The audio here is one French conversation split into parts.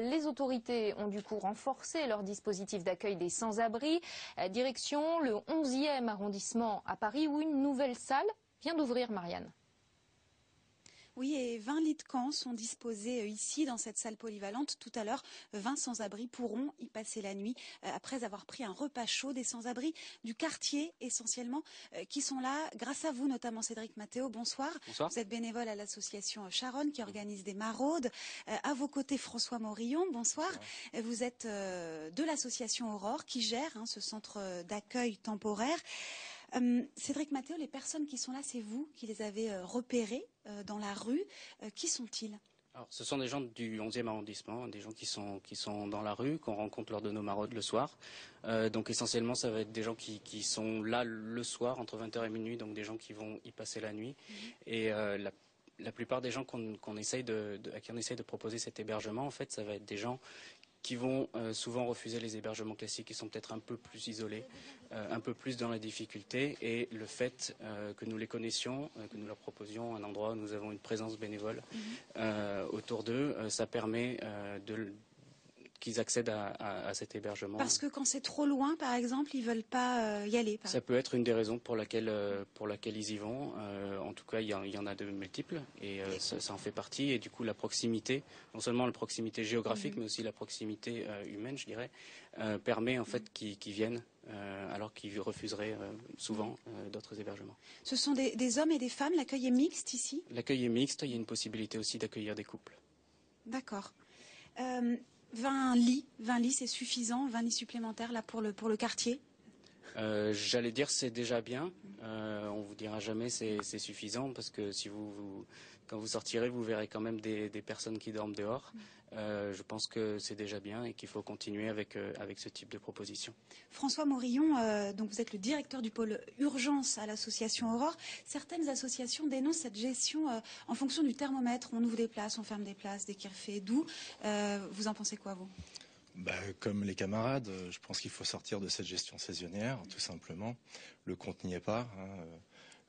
les autorités ont du coup renforcé leur dispositif d'accueil des sans-abri. Direction le 11e arrondissement à Paris où une nouvelle salle vient d'ouvrir, Marianne. Oui, et 20 lits de camp sont disposés ici, dans cette salle polyvalente. Tout à l'heure, 20 sans-abri pourront y passer la nuit après avoir pris un repas chaud. Des sans-abri du quartier, essentiellement, qui sont là grâce à vous, notamment Cédric Mathéo. Bonsoir. Bonsoir. Vous êtes bénévole à l'association Charonne qui organise des maraudes. À vos côtés, François Morillon. Bonsoir. Vous êtes de l'association Aurore qui gère ce centre d'accueil temporaire. Cédric Mathéo, les personnes qui sont là, c'est vous qui les avez repérées dans la rue. Qui sont-ils? Alors, ce sont des gens du 11e arrondissement, des gens qui sont dans la rue, qu'on rencontre lors de nos maraudes le soir. Donc essentiellement, ça va être des gens qui sont là le soir, entre 20h et minuit, donc des gens qui vont y passer la nuit. Et la plupart des gens à qui on essaye de proposer cet hébergement, en fait, ça va être des gens qui vont souvent refuser les hébergements classiques, qui sont peut-être un peu plus isolés, un peu plus dans la difficulté. Et le fait que nous les connaissions, que nous leur proposions un endroit où nous avons une présence bénévole autour d'eux, ça permet qu'ils accèdent à cet hébergement. Parce que quand c'est trop loin, par exemple, ils ne veulent pas y aller. Ça peut être une des raisons pour laquelle ils y vont. En tout cas, il y en a de multiples et ça en fait partie. Et du coup, la proximité, non seulement la proximité géographique, mais aussi la proximité humaine, je dirais, permet en fait qu'ils viennent alors qu'ils refuseraient souvent d'autres hébergements. Ce sont des hommes et des femmes. L'accueil est mixte ici? L'accueil est mixte. Il y a une possibilité aussi d'accueillir des couples. D'accord. 20 lits, c'est suffisant, 20 lits supplémentaires là pour le quartier? J'allais dire c'est déjà bien. On vous dira jamais c'est suffisant parce que si quand vous sortirez, vous verrez quand même des personnes qui dorment dehors. Je pense que c'est déjà bien et qu'il faut continuer avec ce type de proposition. François Morillon, donc vous êtes le directeur du pôle urgence à l'association Aurore. Certaines associations dénoncent cette gestion en fonction du thermomètre. On ouvre des places, on ferme des places dès qu'il fait doux. Vous en pensez quoi, vous? Comme les camarades, je pense qu'il faut sortir de cette gestion saisonnière, tout simplement. Le compte n'y est pas.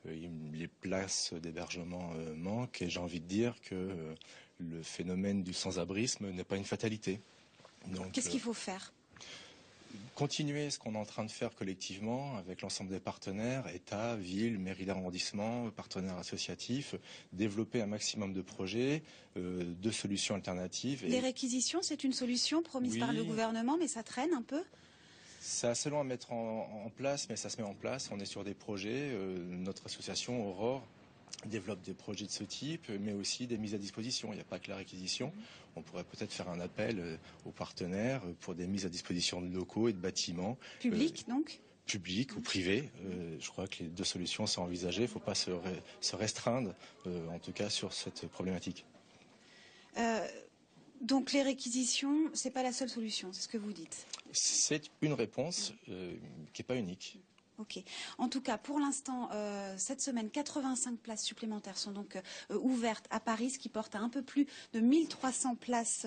Les places d'hébergement manquent et j'ai envie de dire que le phénomène du sans-abrisme n'est pas une fatalité. Qu'est-ce qu'il faut faire? Continuer ce qu'on est en train de faire collectivement avec l'ensemble des partenaires, État, ville, mairie d'arrondissement, partenaires associatifs, développer un maximum de projets, de solutions alternatives. Les réquisitions, c'est une solution promise par le gouvernement, mais ça traîne un peu? C'est assez long à mettre en place, mais ça se met en place. On est sur des projets. Notre association Aurore développe des projets de ce type, mais aussi des mises à disposition. Il n'y a pas que la réquisition. On pourrait peut-être faire un appel aux partenaires pour des mises à disposition de locaux et de bâtiments. Publics, donc? Public ou privé. Je crois que les deux solutions sont envisagées. Il ne faut pas se restreindre, en tout cas, sur cette problématique. Donc les réquisitions, ce n'est pas la seule solution, c'est ce que vous dites? C'est une réponse qui n'est pas unique. Ok. En tout cas, pour l'instant, cette semaine, 85 places supplémentaires sont donc ouvertes à Paris, ce qui porte à un peu plus de 1300 places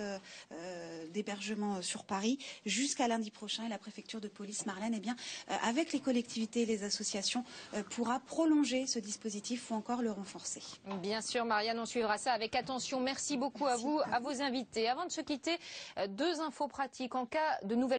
d'hébergement sur Paris jusqu'à lundi prochain. Et la préfecture de police Marlène, eh bien, avec les collectivités et les associations, pourra prolonger ce dispositif ou encore le renforcer. Bien sûr, Marianne, on suivra ça avec attention. Merci beaucoup à vous, à vos invités. Avant de se quitter, deux infos pratiques. En cas de nouvelles